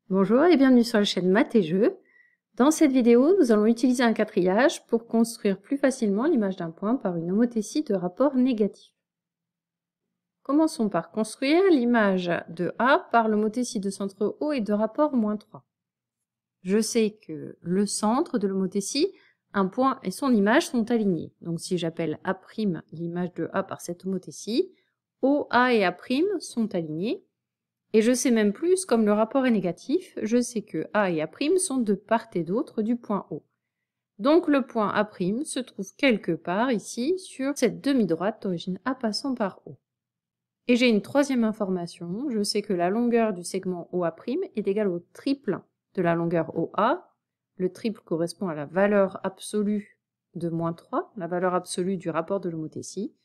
Bonjour et bienvenue sur la chaîne Maths et Jeux. Dans cette vidéo, nous allons utiliser un quatriage pour construire plus facilement l'image d'un point par une homothétie de rapport négatif. Commençons par construire l'image de A par l'homothétie de centre O et de rapport -3. Je sais que le centre de l'homothétie, un point et son image sont alignés. Donc si j'appelle A' l'image de A par cette homothétie, O, A et A' sont alignés. Et je sais même plus, comme le rapport est négatif, je sais que A et A' sont de part et d'autre du point O. Donc le point A' se trouve quelque part ici sur cette demi-droite d'origine A passant par O. Et j'ai une troisième information, je sais que la longueur du segment OA' est égale au triple de la longueur OA. Le triple correspond à la valeur absolue de -3, la valeur absolue du rapport de l'homothétie.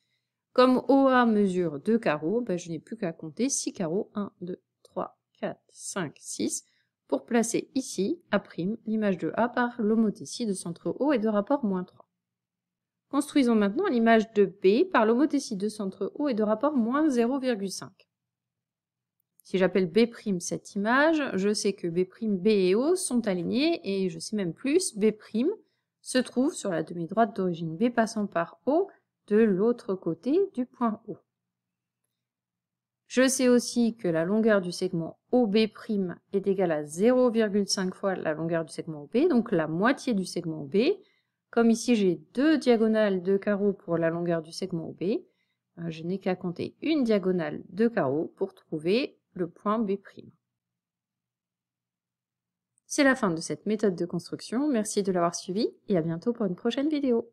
Comme OA mesure 2 carreaux, je n'ai plus qu'à compter 6 carreaux, 1, 2, 3, 4, 5, 6, pour placer ici A', l'image de A par l'homothétie de centre O et de rapport -3. Construisons maintenant l'image de B par l'homothétie de centre O et de rapport -0,5. Si j'appelle B' cette image, je sais que B', B et O sont alignés, et je sais même plus, B' se trouve sur la demi-droite d'origine B passant par O, de l'autre côté du point O. Je sais aussi que la longueur du segment OB' est égale à 0,5 fois la longueur du segment OB, donc la moitié du segment OB. Comme ici j'ai deux diagonales de carreaux pour la longueur du segment OB, je n'ai qu'à compter une diagonale de carreaux pour trouver le point B'. C'est la fin de cette méthode de construction, merci de l'avoir suivi et à bientôt pour une prochaine vidéo.